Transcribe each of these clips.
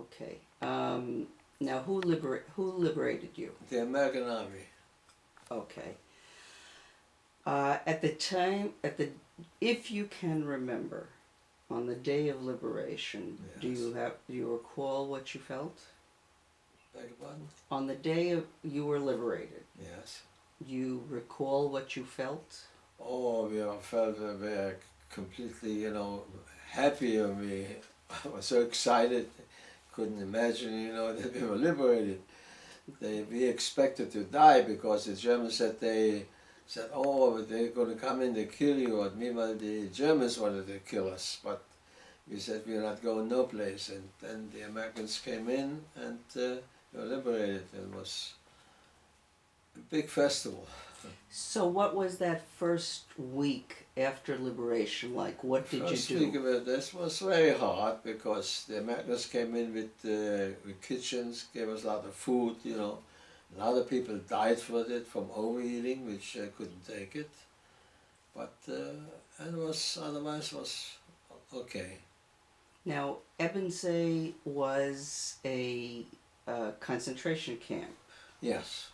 Okay. Now, who liberated you? The American Army. Okay. At the time, if you can remember, on the day of liberation, Yes. do you recall what you felt? Beg your pardon? On the day you were liberated, Yes. do you recall what you felt? Oh, we all felt very completely, happy. I was so excited. Couldn't imagine, that we were liberated. We expected to die because the Germans said, oh, they're going to come in, they kill you. And meanwhile, the Germans wanted to kill us, but we said we're not going no place. And then the Americans came in and we were liberated. It was a big festival. So what was that first week after liberation like? What did you First do? week of this was very hard because the Americans came in with kitchens, gave us a lot of food, A lot of people died for it from overeating, which couldn't take it. But otherwise was okay. Now, Ebensee was a concentration camp. Yes.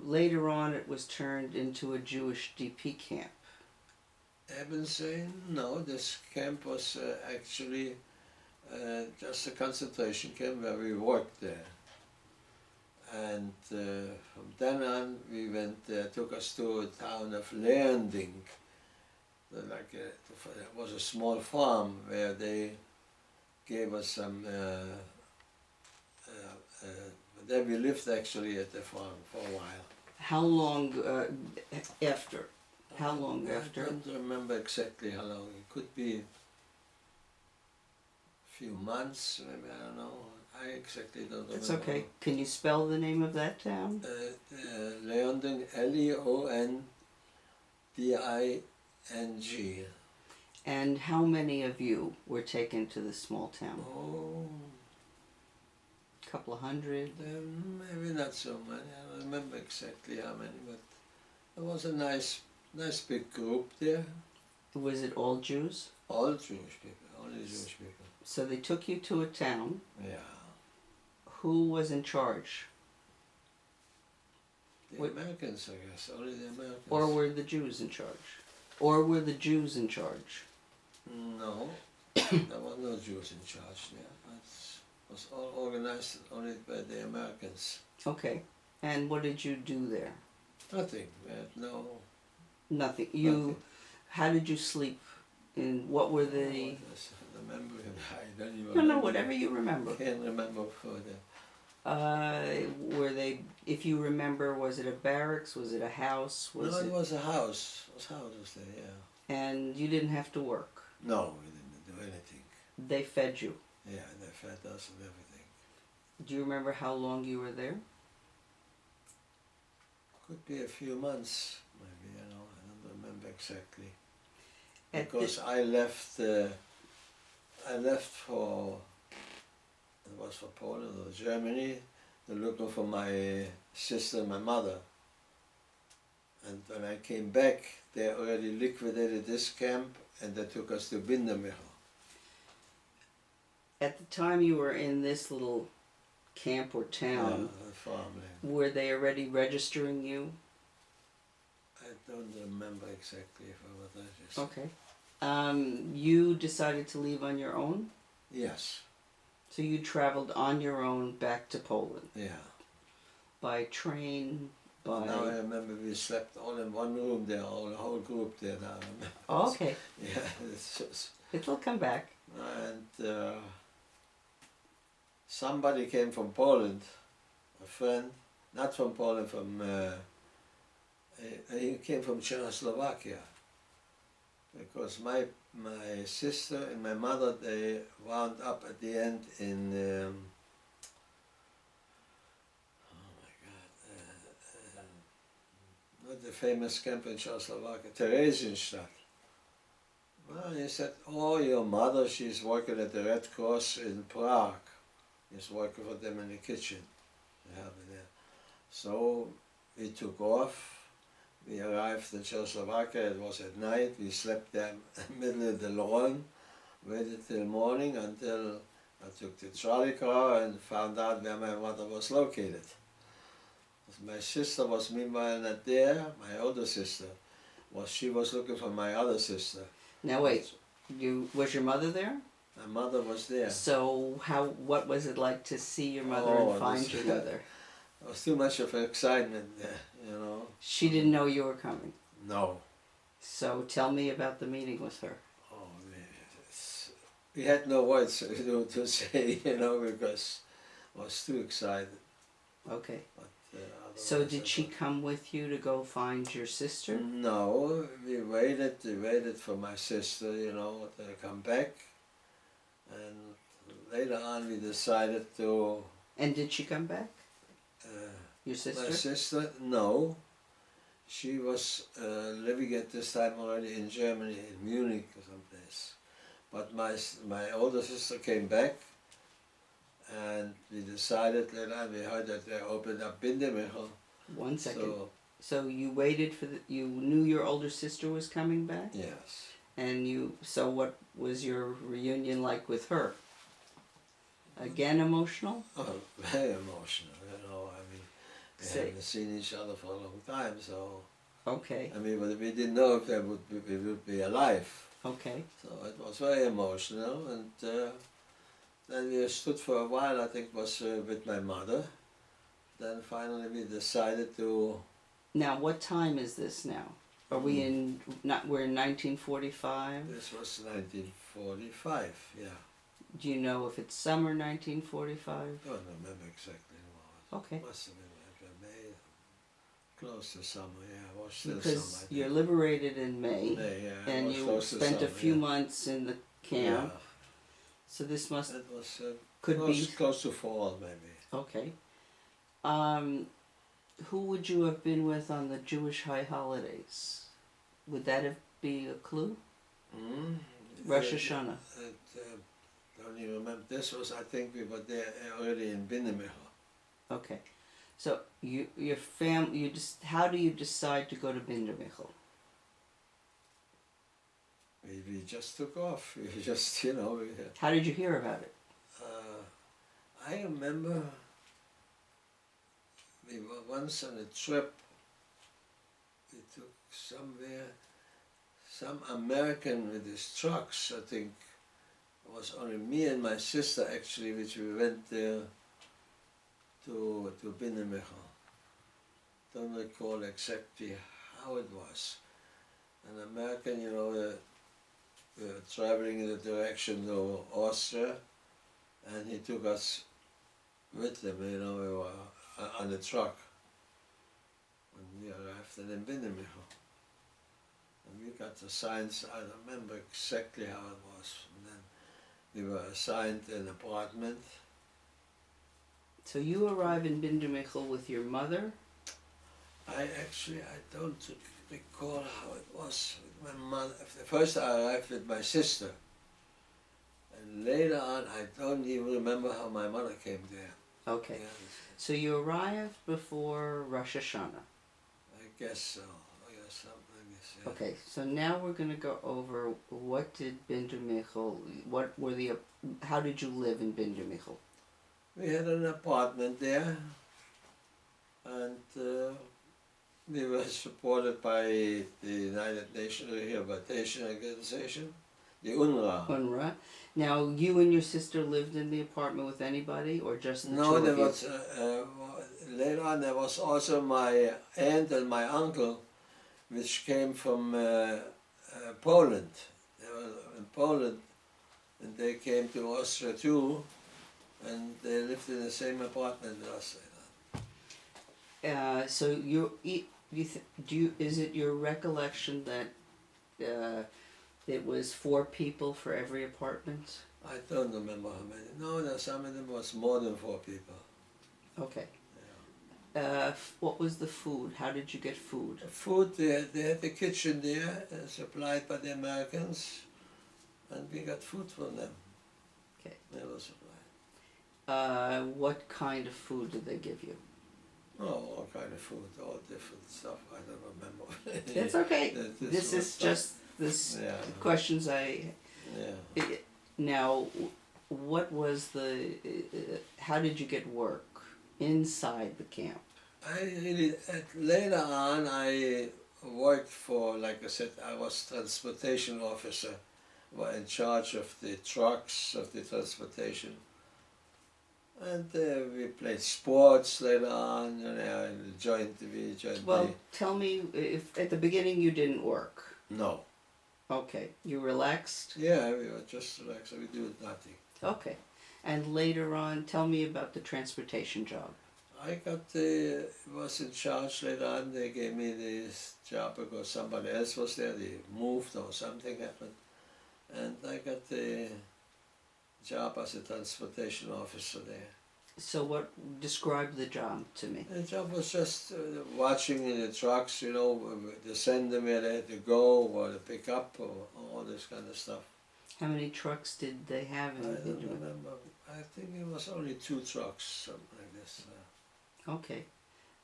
Later on, it was turned into a Jewish DP camp. Ebensee, no, this camp was actually just a concentration camp where we worked there. And from then on, we went. Took us to a town of Leanding. It was a small farm where they gave us some. Then we lived actually at the farm for a while. How long after? How long after? I don't remember exactly how long. It could be a few months, maybe, I don't know. I exactly don't remember. It's okay. Can you spell the name of that town? Leonding, Leonding. And how many of you were taken to this small town? Oh, A couple of hundred? maybe not so many. I don't remember exactly how many, but it was a nice big group there. Was it all Jews? All Jewish people, only Jewish people. So they took you to a town. Yeah. Who was in charge? The Americans, I guess, only the Americans. Or were the Jews in charge? Or were the Jews in charge? No, there was no Jews in charge there. It was all organized only by the Americans. Okay. And what did you do there? Nothing. We had no. Nothing. Nothing. How did you sleep? And what were the? The memory. I don't even. No, whatever you remember. Can't remember further. Were they? If you remember, was it a barracks? Was it a house? It was a house. It was houses there, yeah. And you didn't have to work. No, we didn't do anything. They fed you. Yeah, they fed us and everything. Do you remember how long you were there? Could be a few months, maybe. I don't remember exactly. Because I left for. It was for Poland or Germany. They're looking for my sister and my mother. And when I came back, they already liquidated this camp and they took us to Bindermichel. At the time you were in this little camp or town, farmland. Were they already registering you? I don't remember exactly if I was registered. Okay. You decided to leave on your own? Yes. So you traveled on your own back to Poland? Yeah. By train, by... Now I remember we slept all in one room there, all the whole group there now. Oh, okay. Yeah, it's just... It'll come back. And somebody came from Poland, a friend, not from Poland, he came from Czechoslovakia. Because my sister and my mother, they wound up at the end in, not the famous camp in Czechoslovakia, Theresienstadt. Well, he said, oh, your mother, she's working at the Red Cross in Prague. He's working for them in the kitchen. They have it there. So we took off. We arrived in Czechoslovakia, it was at night. We slept there in the middle of the lawn, waited till morning until I took the trolley car and found out where my mother was located. My sister was meanwhile not there. My older sister she was looking for my other sister. Now wait, was your mother there? My mother was there. So what was it like to see your mother Oh, and find your mother? There was too much of excitement there, you know. She didn't know you were coming. No. So tell me about the meeting with her. Oh, we had no words to say, you know, because I was too excited. Okay. But, so did she come with you to go find your sister? No, we waited for my sister, you know, to come back. And later on we decided to... And did she come back? Your sister? My sister, no. She was living at this time already in Germany, in Munich or someplace. But my older sister came back, and we decided later on, we heard that they opened up Bindemichel. 1 second. So you waited for you knew your older sister was coming back? Yes. And so what was your reunion like with her? Again emotional? Oh, very emotional, you know, I mean, we haven't seen each other for a long time, so... Okay. I mean, but we didn't know if we would be alive. Okay. So it was very emotional, and then we stood for a while, I think it was with my mother. Then finally we decided to... Now, what time is this now? Are we we're in 1945? This was 1945, yeah. Do you know if it's summer 1945? I don't remember exactly what. Okay. Must have been like May, close to summer, yeah. It was still because summer, you're liberated in May, May, yeah, and you spent a few months in the camp. Yeah. So this must It was could be close to fall, maybe. okay. Who would you have been with on the Jewish high holidays? Would that be a clue? Rosh Hashanah. Don't even remember. This was, I think, we were there already in Bindemichel. Okay, so how do you decide to go to Bindemichel? We just took off. We just, you know. How did you hear about it? I remember we were once on a trip. We took some American with his trucks, I think. It was only me and my sister actually, which we went there to Bindemichel. Don't recall exactly how it was. An American, you know, we were traveling in the direction to Austria, and he took us with him, you know, we were on the truck when we arrived in Bindemichel. And we got the signs, I don't remember exactly how it was. And then we were assigned an apartment. So you arrive in Bindemichel with your mother? I don't recall how it was with my mother. First I arrived with my sister. And later on, I don't even remember how my mother came there. Okay. Yeah. So you arrived before Rosh Hashanah? I guess so. Yeah. Okay, so now we're going to go over what did Bindemichel, how did you live in Bindemichel? We had an apartment there, and we were supported by the United Nations Rehabilitation Organization, the UNRWA. UNRWA. Now, you and your sister lived in the apartment with anybody, or just the two of you? No, there was, later on there was also my aunt and my uncle, which came from Poland. They were in Poland, and they came to Austria too, and they lived in the same apartment with us. So is it your recollection that it was 4 people for every apartment? I don't remember how many. No, some of them was more than 4 people. Okay. What was the food? How did you get food? Food, they had the kitchen there, supplied by the Americans, and we got food from them. Okay. They were supplied. What kind of food did they give you? Oh, all kind of food, all different stuff. I don't remember. It's okay. This is just questions I... Yeah. Now, what was how did you get work inside the camp? Later on, I worked for, like I said, I was transportation officer, was in charge of the trucks of the transportation. And we played sports later on, and we joined Well, the... tell me if at the beginning you didn't work. No. Okay, you relaxed? Yeah, we were just relaxed, we do nothing. Okay. And later on, tell me about the transportation job. I was in charge later on, they gave me this job because somebody else was there, they moved or something happened. And I got the job as a transportation officer there. So what, describe the job to me. The job was just watching in the trucks, you know, to send them where they had to go or to pick up or all this kind of stuff. How many trucks did they have? I don't remember. I think it was only 2 trucks, something like this. Okay.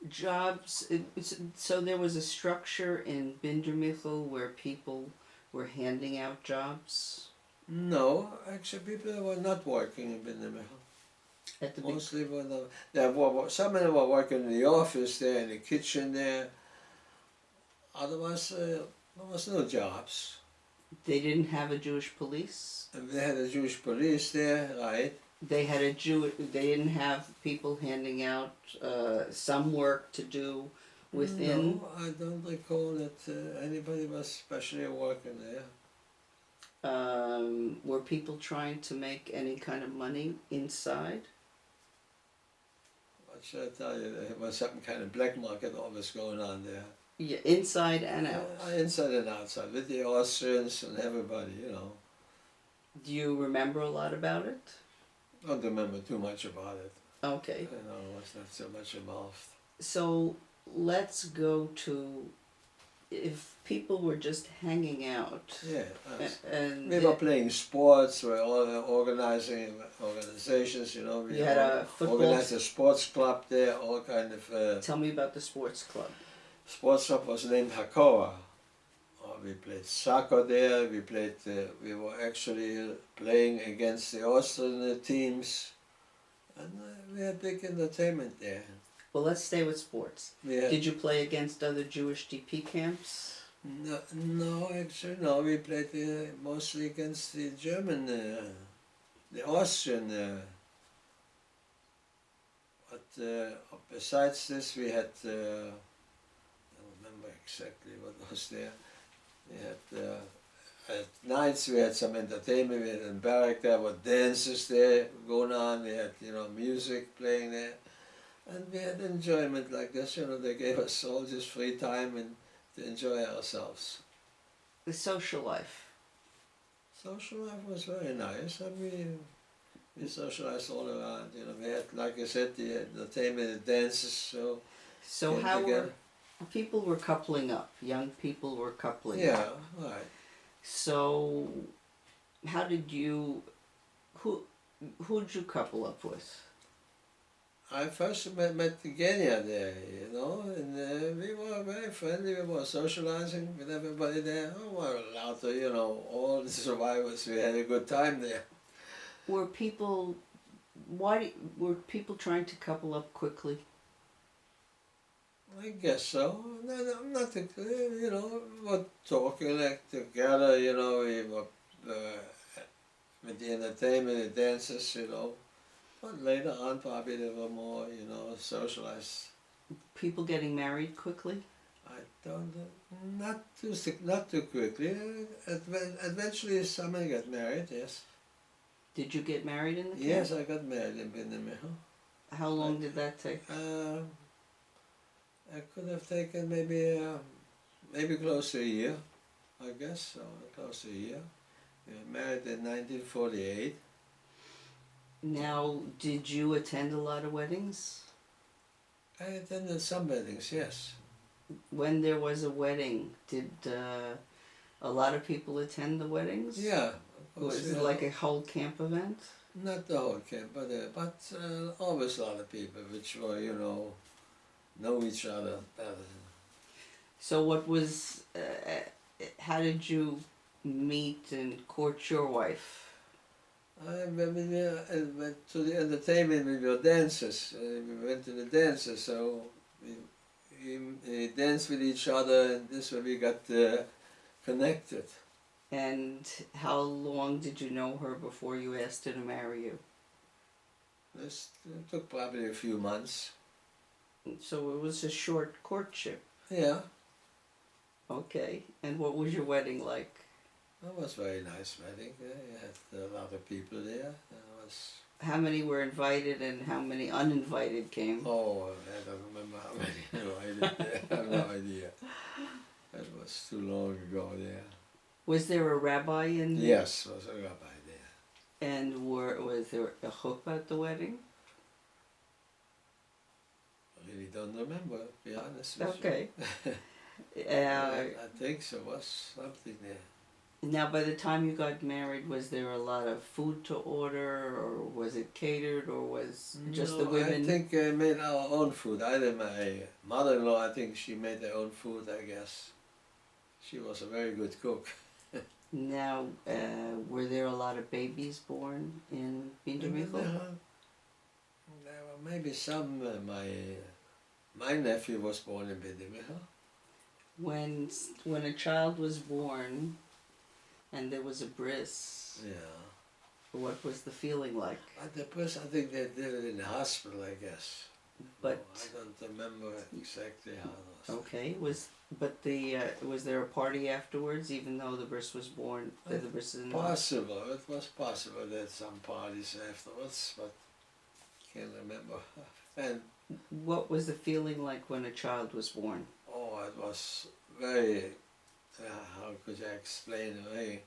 Jobs, so there was a structure in Bindermichel where people were handing out jobs? No, actually people were not working in Bindermichel. At the Mostly were not. Some of them were working in the office there, in the kitchen there. Otherwise, there was no jobs. They didn't have a Jewish police? And they had a Jewish police there, right? They had they didn't have people handing out some work to do within? No, I don't recall that anybody was especially working there. Were people trying to make any kind of money inside? What should I tell you? There was some kind of black market always going on there. Yeah, inside and out. Inside and outside, with the Austrians and everybody, you know. Do you remember a lot about it? Don't remember too much about it. Okay. You know, I was not so much involved. So let's go to if people were just hanging out. Yeah. And We were playing sports, we were all organizing organizations, you know. We you had a football. organized a sports club there, all kind of... Tell me about the sports club. Sports club was named Hakoa. We played soccer there, we were actually playing against the Austrian teams, and we had big entertainment there. Well, let's stay with sports. Did you play against other Jewish DP camps? No, actually no, we played mostly against the German, the Austrian, but besides this we had, I don't remember exactly what was there. We had, at nights we had some entertainment, we had in barrack there were dances there going on, we had, you know, music playing there, and we had enjoyment like this, you know, they gave us all this free time and to enjoy ourselves. The social life. Social life was very nice, and we socialized all around, you know, we had, like I said, the entertainment, the dances, So how were people were coupling up? Young people were coupling up. Yeah, right. So, how did you? Who'd you couple up with? I first met Genia there, you know, and we were very friendly. We were socializing with everybody there. Oh, we were allowed to, you know, all the survivors. We had a good time there. Were people trying to couple up quickly? I guess so. No, not you know, we were talking like together, you know, we were with the entertainment, the dances, you know. But later on, probably they were more, you know, socialized. People getting married quickly? I don't, not too quickly. Eventually, somebody got married. Yes. Did you get married in the camp? Yes, I got married in Bindermichel. How long did that take? I could have taken maybe close to a year, I guess, or close to a year. We were married in 1948. Now, did you attend a lot of weddings? I attended some weddings, yes. When there was a wedding, did a lot of people attend the weddings? Yeah. Was it like a whole camp event? Not the whole camp, but always a lot of people which were, you know each other better. So what was, how did you meet and court your wife? I went to the entertainment with your dancers. We went to the dances, so we danced with each other, and this way we got connected. And how long did you know her before you asked her to marry you? This took probably a few months. So it was a short courtship. Yeah, Okay. And what was your wedding like? it was a very nice wedding. You had a lot of people there. It was. How many were invited and how many uninvited came? Oh, I don't remember how many invited. I have no idea. It was too long ago there. Was there a rabbi in there? Yes, was a rabbi there. And was there a chuppah at the wedding? I really don't remember, to be honest with Okay. you. I think so, was something there. Now, by the time you got married, was there a lot of food to order, or was it catered, or was just the women? I think I made our own food. Either my mother-in-law, I think she made her own food, I guess. She was a very good cook. Now, were there a lot of babies born in Bindermichel? There were maybe some. My nephew was born in Bindermichel. When a child was born, and there was a bris, Yeah. what was the feeling like? At the bris, I think they did it in the hospital, I guess. But no, I don't remember exactly how it was. okay, was there a party afterwards, even though the bris was born? The bris is in the Possible. It was possible that some parties afterwards, but can't remember. And what was the feeling like when a child was born? oh, it was very. How could I explain? Very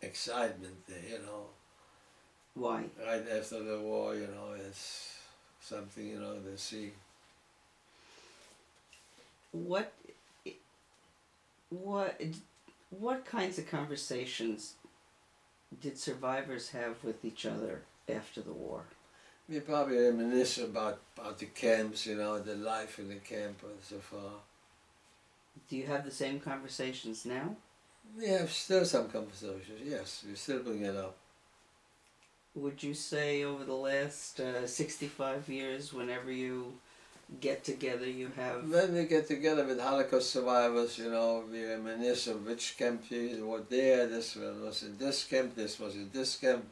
excitement there, you know. Why? Right after the war, you know, it's something, you know, to see. What kinds of conversations did survivors have with each other after the war? We probably reminisce about the camps, you know, the life in the camp and so far. Do you have the same conversations now? We have still some conversations, yes, we still bring it up. Would you say over the last 65 years, whenever you get together, you have... When we get together with Holocaust survivors, you know, we reminisce of which camp you were there, this one was in this camp, this was in this camp.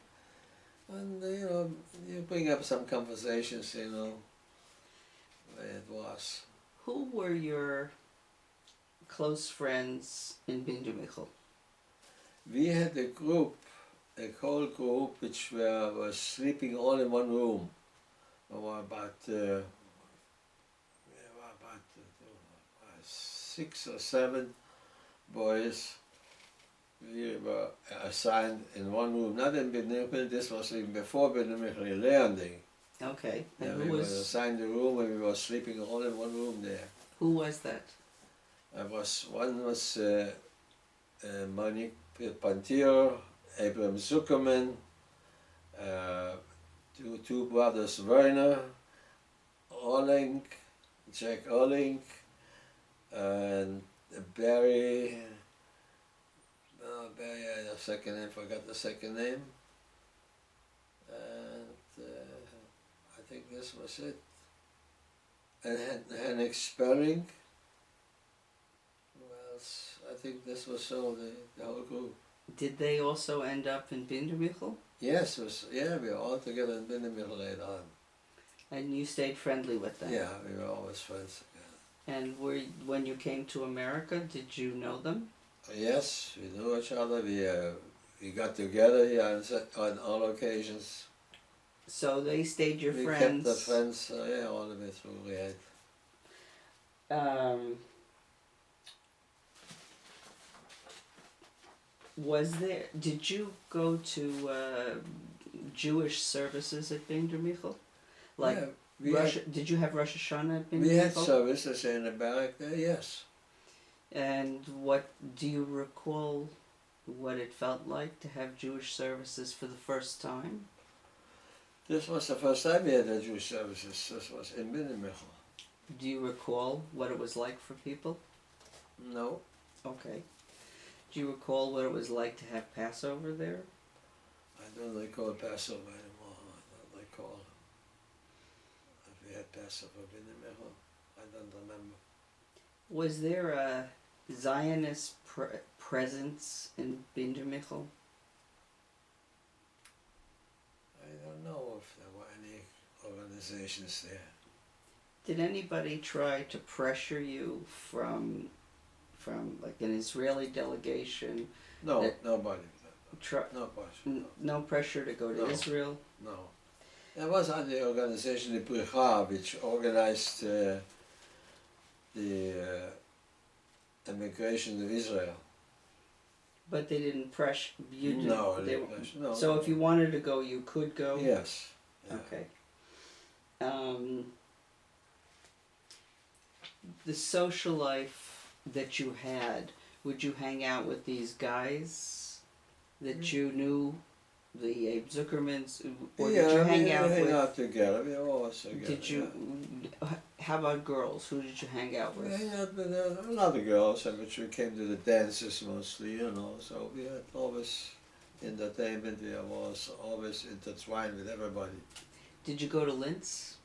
And, you know, you bring up some conversations, you know, where it was. Who were your close friends in Bindermichel? We had a group, a whole group, which was sleeping all in one room. There were about 6 or 7 boys. We were assigned in one room, not in Bindermichel, this was even before Bindermichel landing. Okay. And Yeah, who we were was... assigned a room and we were sleeping all in one room there. Who was that? One was Manik Pantier, Abraham Zuckerman, two brothers Werner, Orlink, Jack Orlink, and Barry, I have second name, forgot the second name. And I think this was it. And Henrik Sperling. Who else? I think this was all the whole group. Did they also end up in Bindermichel? Yes, we were all together in Bindermichel later on. And you stayed friendly with them? Yeah, we were always friends together. And when you came to America, did you know them? Yes, we knew each other. We got together here on all occasions. So they stayed your we friends? We kept the friends, all the way through we had. Did you go to Jewish services at Bindermichel? Like yeah, did you have Rosh Hashanah at Bindermichel? We had services in the barrack there, yes. And do you recall what it felt like to have Jewish services for the first time? This was the first time we had the Jewish services. This was in Bindermichel. Do you recall what it was like for people? No. Okay. Do you recall what it was like to have Passover there? I don't recall Passover anymore. I don't recall if we had Passover in the middle. I don't remember. Was there a Zionist presence in Bindermichel? I don't know if there were any organizations there. Did anybody try to pressure you from like an Israeli delegation? No, That- nobody. No, no pressure to go to No. Israel? No. There was the organization, the Bricha, which organized the immigration to Israel. But they didn't pressure you. No, They, no. so if you wanted to go, you could go? Yes. Yeah. Okay. The social life that you had, would you hang out with these guys that you knew, the Abe Zuckermans, or did you hang out we with? hang out together. We were always together. Did you? How about girls? Who did you hang out We with? hang out with a lot of girls, and which we came to the dances mostly, you know. So we had always entertainment. We was always intertwined with everybody. Did you go to Linz?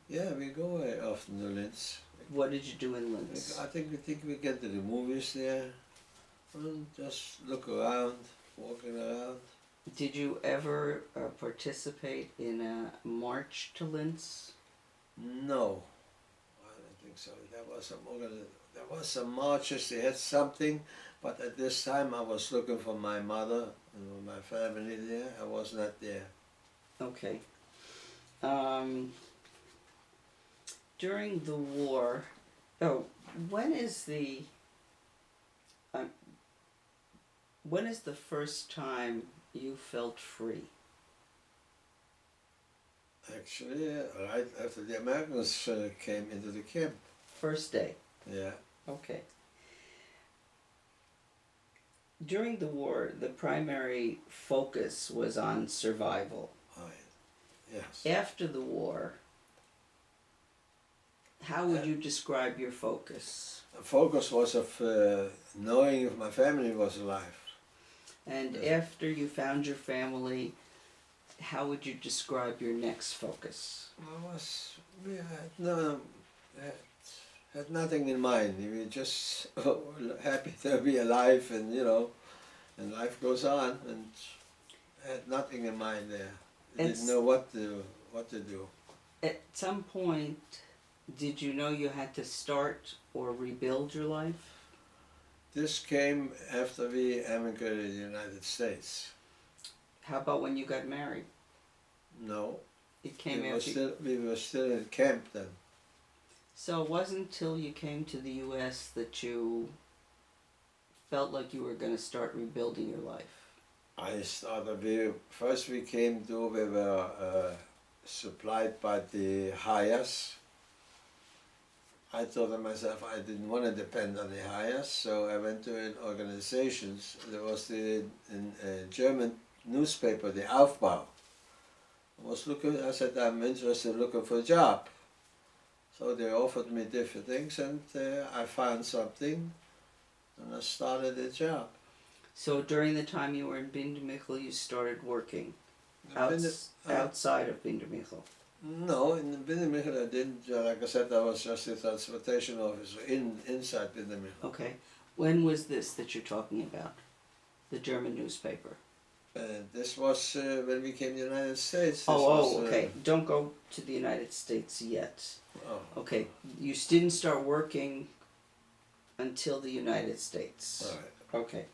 Yeah, we go very often to Linz. What did you do in Linz? I think we get to the movies there, and just look around, walking around. Did you ever participate in a march to Linz? No, I don't think so. There was some marches. They had something, but at this time I was looking for my mother and my family there. I was not there. Okay. During the war, when is the first time you felt free? Actually, right after the Americans came into the camp. First day. Yeah. Okay. During the war, the primary focus was on survival. Right. Yes. After the war, how would you describe your focus? The focus was of knowing if my family was alive. And after you found your family, how would you describe your next focus? We had nothing in mind. We were just happy to be alive, and and life goes on, and had nothing in mind there. Didn't know what to do. At some point, did you know you had to start or rebuild your life? This came after we emigrated to the United States. How about when you got married? No. It came after. We were still in camp then. So it wasn't until you came to the U.S. that you felt like you were going to start rebuilding your life? First we came to, we were supplied by the Hayas. I thought to myself I didn't want to depend on the Hayas, so I went to an organization. There was the German newspaper, the Aufbau. I said, I'm interested in looking for a job. So they offered me different things, and I found something, and I started a job. So during the time you were in Bindermichel, you started working outside of Bindermichel? No, in Bindermichel I didn't. Like I said, I was just a transportation officer inside Bindermichel. Okay. When was this that you're talking about? The German newspaper? This was when we came to the United States. Okay. Don't go to the United States yet. Oh. Okay. You didn't start working until the United States. All right. Okay.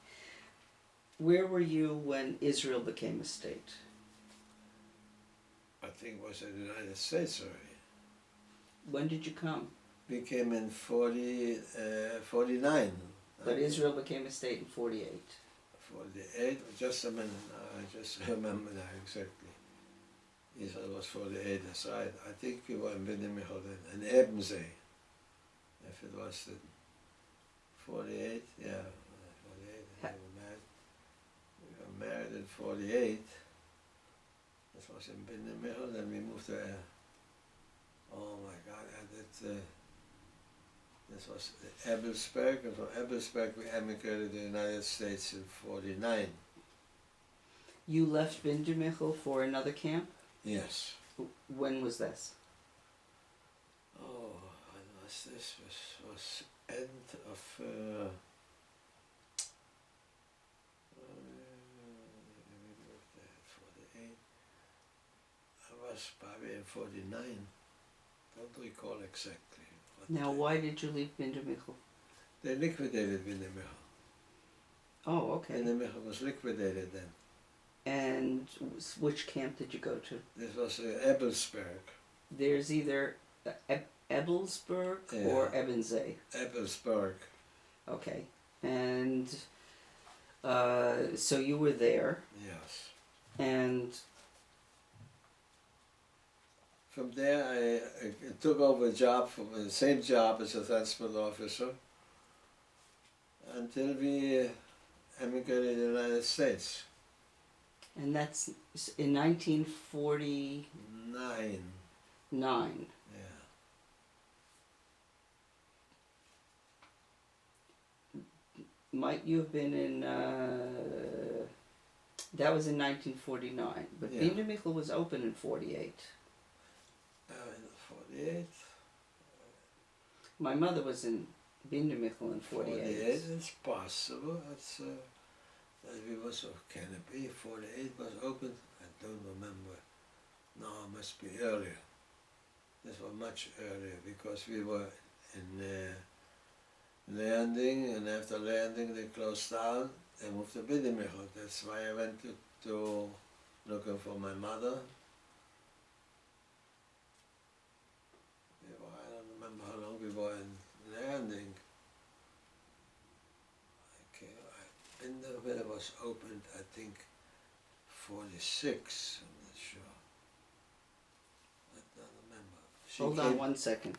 Where were you when Israel became a state? I think it was in the United States already. When did you come? We came in 49. But Israel became a state in 48. 48, just a minute, I just remember that exactly. Israel was 48, that's right. I think we were in Bindermichel then, in Ebensee. If it was the 48, yeah, 48, and we were married in 48. This was in Bindermichel, then we moved to, oh my God, this was Ebelsberg, and from Ebelsberg we emigrated to the United States in 49. You left Bindermichel for another camp? Yes. When was this? Oh, when was this? Was end of let me look at 48. I was probably in 49. Don't recall exactly. Now, why did you leave Bindermichel? They liquidated Windermere. Oh, okay. Windermere was liquidated then. And which camp did you go to? This was Ebelsberg. There's either Ebelsberg or Ebensee. Ebelsberg. Okay. And so you were there. Yes. And from there I took over a job, from the same job as a transport officer, until we emigrated to the United States. And that's in 1949. 9. Yeah. Might you have been in, that was in 1949, but Yeah. Bindermichel was open in 48. In 48. My mother was in Bindermichel in 48. 48 is possible. It's we was can it be 48 was open? I don't remember. No, it must be earlier. This was much earlier because we were in landing, and after landing they closed down and moved to Bindermichel. That's why I went to looking for my mother. I don't remember how long we were in landing. Bindermichel was opened, I think, 46. I'm not sure. I don't remember. Hold on 1 second.